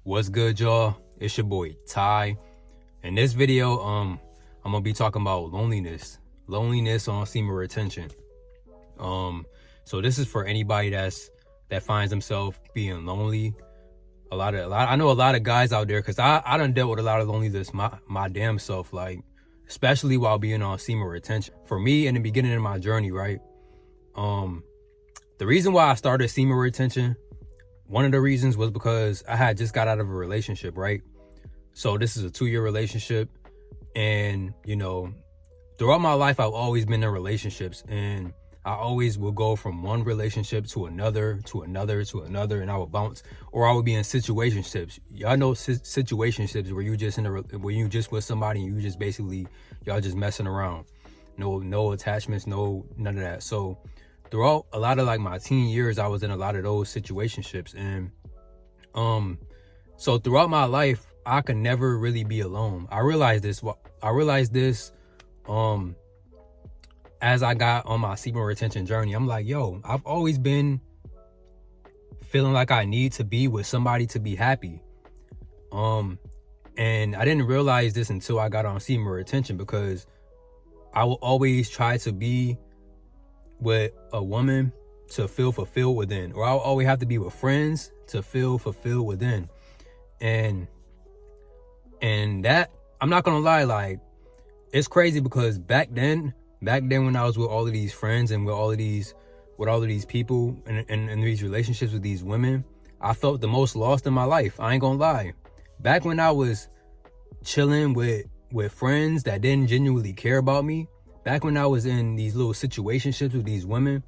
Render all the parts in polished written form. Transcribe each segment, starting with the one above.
What's good, y'all? It's your boy Ty. In this video, I'm gonna be talking about loneliness on semen retention. So this is for anybody that finds themselves being lonely. I know a lot of guys out there, because I done dealt with a lot of loneliness my damn self, like especially while being on semen retention. For me, in the beginning of my journey, right? The reason why I started semen retention, one of the reasons was because I had just got out of a relationship, right? So this is a 2-year relationship, and you know, throughout my life, I've always been in relationships, and I always will go from one relationship to another, and I would bounce, or I would be in situationships. Y'all know situationships where you just where you just with somebody and you just basically y'all just messing around, no attachments, none of that. So throughout a lot of like my teen years, I was in a lot of those situationships, and so throughout my life, I could never really be alone. I realized this as I got on my semen retention journey. I'm like, yo, I've always been feeling like I need to be with somebody to be happy. And I didn't realize this until I got on semen retention, because I will always try to be with a woman to feel fulfilled within, or I'll always have to be with friends to feel fulfilled within. And that, I'm not gonna lie, like, it's crazy, because back then when I was with all of these friends and with all of these people and these relationships with these women, I felt the most lost in my life. I ain't gonna lie. Back when I was chilling with friends that didn't genuinely care about me, back when I was in these little situationships with these women,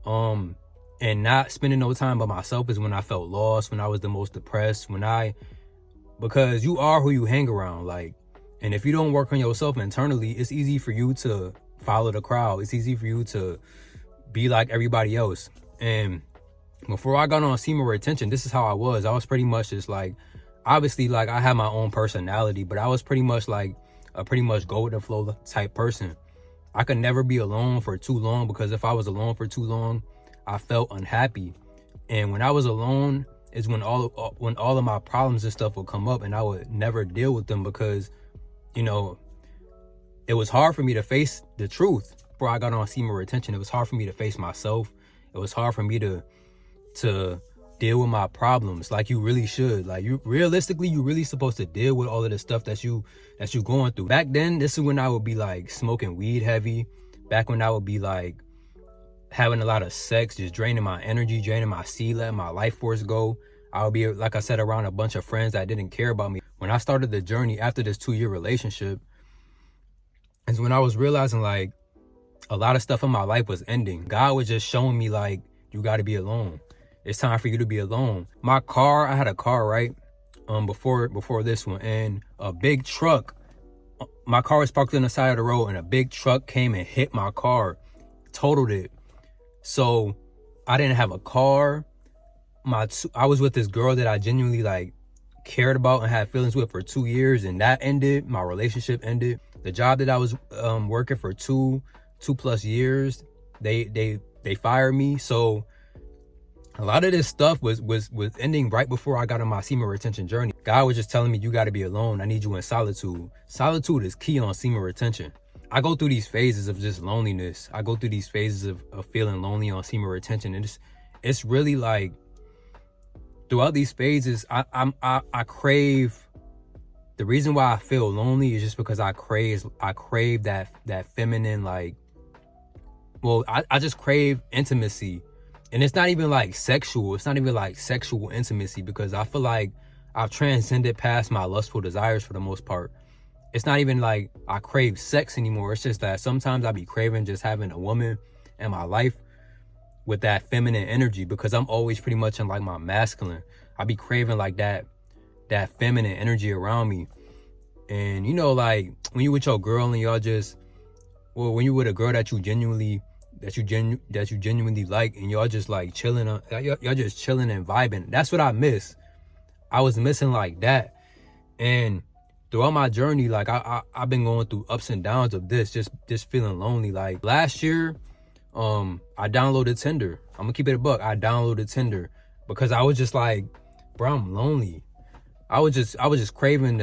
and not spending no time by myself, is when I felt lost, when I was the most depressed, because you are who you hang around, like, and if you don't work on yourself internally, it's easy for you to follow the crowd. It's easy for you to be like everybody else. And before I got on semen retention, this is how I was. I was pretty much just like, obviously, like, I had my own personality, but I was pretty much like a go with the flow type person. I could never be alone for too long, because if I was alone for too long, I felt unhappy. And when I was alone is when all of my problems and stuff would come up, and I would never deal with them, because, you know, it was hard for me to face the truth. Before I got on semen retention, it was hard for me to face myself. It was hard for me to deal with my problems like you really should. Like, you really supposed to deal with all of the stuff that you going through. Back then, this is when I would be like smoking weed heavy. Back when I would be like having a lot of sex, just draining my energy, draining my seed, letting my life force go. I would be, like I said, around a bunch of friends that didn't care about me. When I started the journey after this 2-year relationship, is when I was realizing, like, a lot of stuff in my life was ending. God was just showing me, like, you got to be alone. It's time for you to be alone. I had a car, right? Before this one, and a big truck, my car was parked on the side of the road, and a big truck came and hit my car, totaled it. So I didn't have a car. I was with this girl that I genuinely like cared about and had feelings with for 2 years, and that ended. My relationship ended. The job that I was working for two plus years, they fired me. So a lot of this stuff was ending right before I got on my semen retention journey. God was just telling me, you got to be alone. I need you in solitude. Solitude is key on semen retention. I go through these phases of just loneliness. I go through these phases of feeling lonely on semen retention, and it's really like, throughout these phases, I crave. The reason why I feel lonely is just because I crave that feminine, like, well, I just crave intimacy. And it's not even like sexual. It's not even like sexual intimacy, because I feel like I've transcended past my lustful desires for the most part. It's not even like I crave sex anymore. It's just that sometimes I be craving just having a woman in my life with that feminine energy, because I'm always pretty much in like my masculine. I be craving like that feminine energy around me. And you know, like, when you with your girl and y'all just, well, when you with a girl that you genuinely like, and y'all just like chilling, y'all just chilling and vibing. That's what I miss. I was missing like that. And throughout my journey, like, I've been going through ups and downs of this, just feeling lonely. Like, last year, I downloaded Tinder. I'm gonna keep it a buck. I downloaded Tinder because I was just like, bro, I'm lonely. I was just craving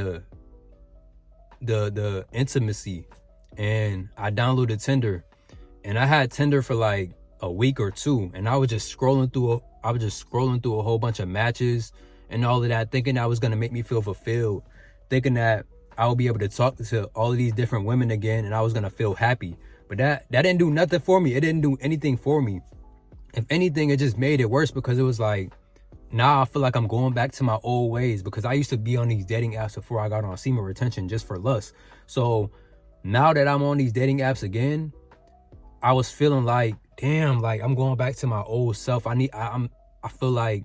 the intimacy, and I downloaded Tinder, and I had Tinder for like a week or two, and I was just scrolling through a whole bunch of matches and all of that, thinking that was gonna make me feel fulfilled, thinking that I would be able to talk to all of these different women again, and I was gonna feel happy. But that didn't do nothing for me. It didn't do anything for me. If anything, it just made it worse, because it was like, now I feel like I'm going back to my old ways, because I used to be on these dating apps before I got on semen retention just for lust. So now that I'm on these dating apps again, I was feeling like, damn, like I'm going back to my old self. I feel like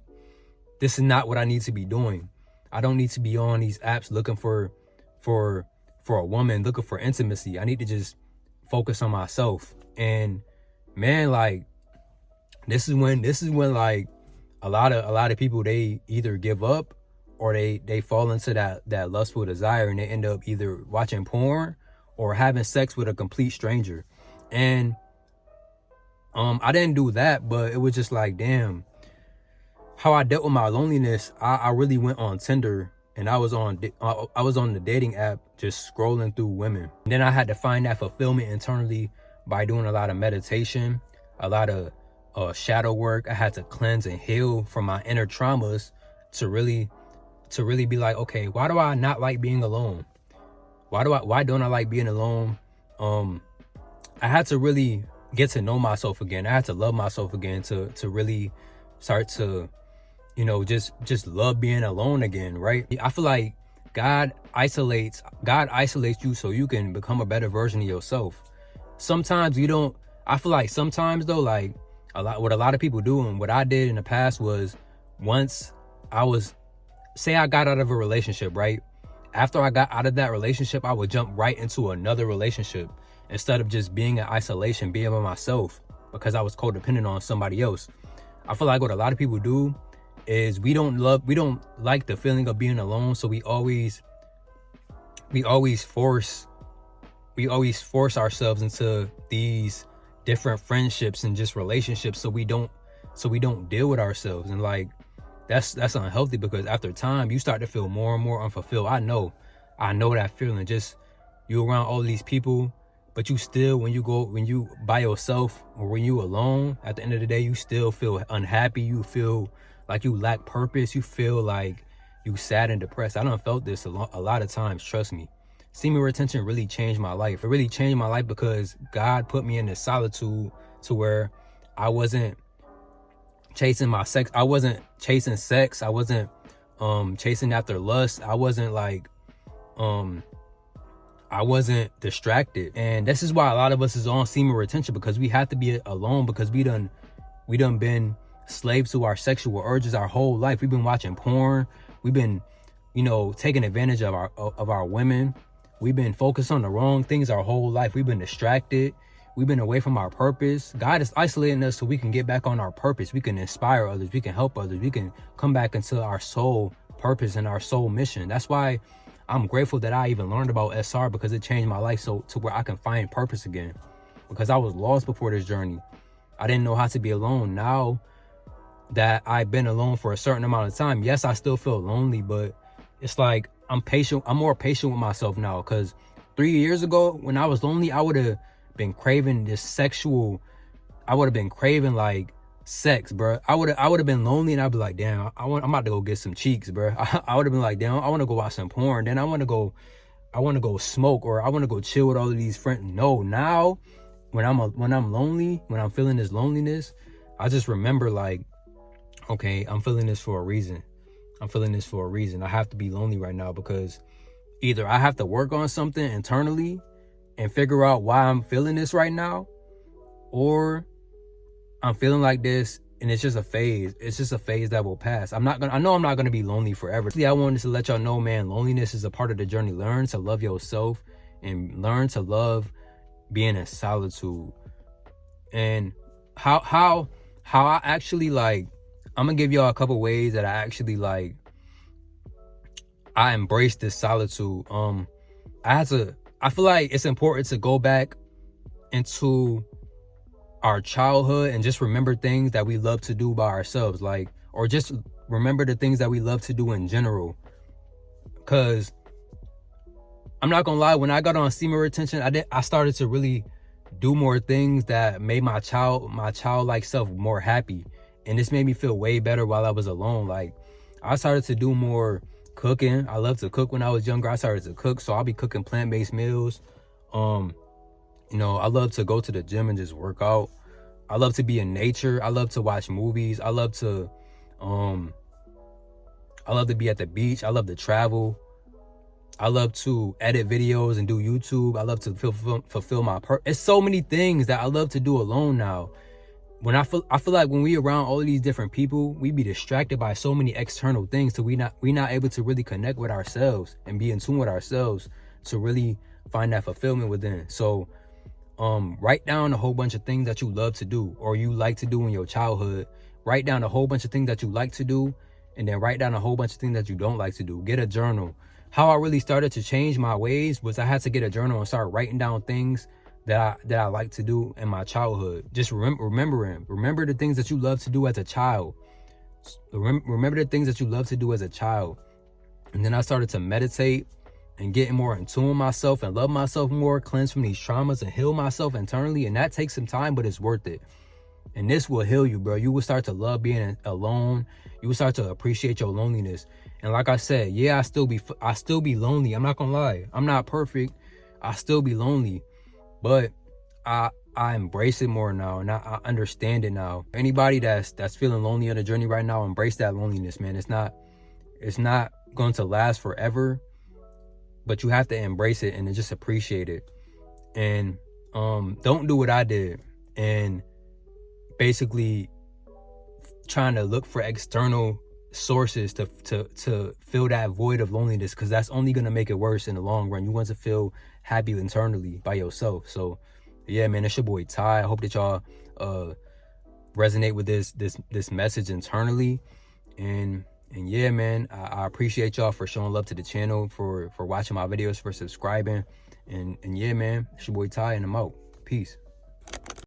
this is not what I need to be doing. I don't need to be on these apps looking for a woman, looking for intimacy. I need to just focus on myself. And man, like this is when like a lot of people, they either give up or they fall into that lustful desire, and they end up either watching porn or having sex with a complete stranger. And I didn't do that, but it was just like, damn, how I dealt with my loneliness. I really went on Tinder, and I was on the dating app just scrolling through women. And then I had to find that fulfillment internally by doing a lot of meditation, a lot of shadow work. I had to cleanse and heal from my inner traumas to really be like, okay, why do I not like being alone? Why don't I like being alone? I had to really get to know myself again. I had to love myself again to really start to, just love being alone again, right? I feel like God isolates you so you can become a better version of yourself. Sometimes you don't. I feel like sometimes though, like what a lot of people do, and what I did in the past was, once say I got out of a relationship, right? After I got out of that relationship, I would jump right into another relationship instead of just being in isolation, being by myself, because I was codependent on somebody else. I feel like what a lot of people do is we don't like the feeling of being alone, so we always force ourselves into these different friendships and just relationships, so we don't deal with ourselves. And like that's unhealthy, because after time you start to feel more and more unfulfilled. I know that feeling. Just you around all these people, but you still, when you by yourself or when you alone, at the end of the day, you still feel unhappy. You feel like you lack purpose. You feel like you sad and depressed. I done felt this a lot of times, trust me. Semen retention really changed my life. It really changed my life because God put me in this solitude to where I wasn't chasing my sex. I wasn't chasing sex. I wasn't chasing after lust. I wasn't like I wasn't distracted. And this is why a lot of us is on semen retention, because we have to be alone, because we done been slaves to our sexual urges our whole life. We've been watching porn. We've been, taking advantage of our women. We've been focused on the wrong things our whole life. We've been distracted. We've been away from our purpose. God is isolating us so we can get back on our purpose. We can inspire others. We can help others. We can come back into our soul purpose and our soul mission. That's why I'm grateful that I even learned about SR, because it changed my life so to where I can find purpose again. Because I was lost before this journey. I didn't know how to be alone. Now that I've been alone for a certain amount of time, yes, I still feel lonely, but it's like I'm more patient with myself now. Because 3 years ago, when I was lonely, I would have been craving like sex, bro. I would have been lonely, and I'd be like, damn, I'm about to go get some cheeks, bro. I would have been like, damn, I want to go watch some porn. Then I want to go smoke, or I want to go chill with all of these friends. No, now when I'm lonely, when I'm feeling this loneliness, I just remember like, okay, I'm feeling this for a reason. I have to be lonely right now, because either I have to work on something internally and figure out why I'm feeling this right now, or I'm feeling like this and it's just a phase. It's just a phase that will pass. I know I'm not gonna be lonely forever. I wanted to let y'all know, man, loneliness is a part of the journey. Learn to love yourself and learn to love being in solitude. And how I actually like, I'm gonna give y'all a couple ways that I actually like, I embrace this solitude. I feel like it's important to go back into our childhood and just remember things that we love to do by ourselves, like, or just remember the things that we love to do in general. Cause I'm not gonna lie, when I got on semen retention, I started to really do more things that made my childlike self more happy. And this made me feel way better while I was alone. Like, I started to do more cooking. I loved to cook when I was younger. I started to cook, so I'll be cooking plant-based meals. You know, I love to go to the gym and just work out. I love to be in nature. I love to watch movies. I love to be at the beach. I love to travel. I love to edit videos and do YouTube. I love to fulfill my it's so many things that I love to do alone now. When I feel like when we around all of these different people, we be distracted by so many external things, so we not able to really connect with ourselves and be in tune with ourselves to really find that fulfillment within. So write down a whole bunch of things that you love to do or you like to do in your childhood. Write down a whole bunch of things that you like to do, and then write down a whole bunch of things that you don't like to do. Get a journal. How I really started to change my ways was I had to get a journal and start writing down things that I like to do in my childhood. Just remember the things that you love to do as a child. Remember the things that you love to do as a child. And then I started to meditate and getting more in tune with myself and love myself more, cleanse from these traumas and heal myself internally. And that takes some time, but it's worth it. And this will heal you, bro. You will start to love being alone. You will start to appreciate your loneliness. And like I said, yeah, I still be lonely. I'm not gonna lie. I'm not perfect. I still be lonely. But I embrace it more now, and I understand it now. Anybody that's feeling lonely on the journey right now, embrace that loneliness, man. It's not going to last forever, but you have to embrace it and then just appreciate it. And don't do what I did and basically trying to look for external sources to fill that void of loneliness, because that's only going to make it worse in the long run. You want to feel happy internally by yourself. So yeah, man, it's your boy Ty. I hope that y'all resonate with this message internally. And yeah, man, I appreciate y'all for showing love to the channel, for watching my videos, for subscribing. And yeah, man, it's your boy Ty, and I'm out. Peace.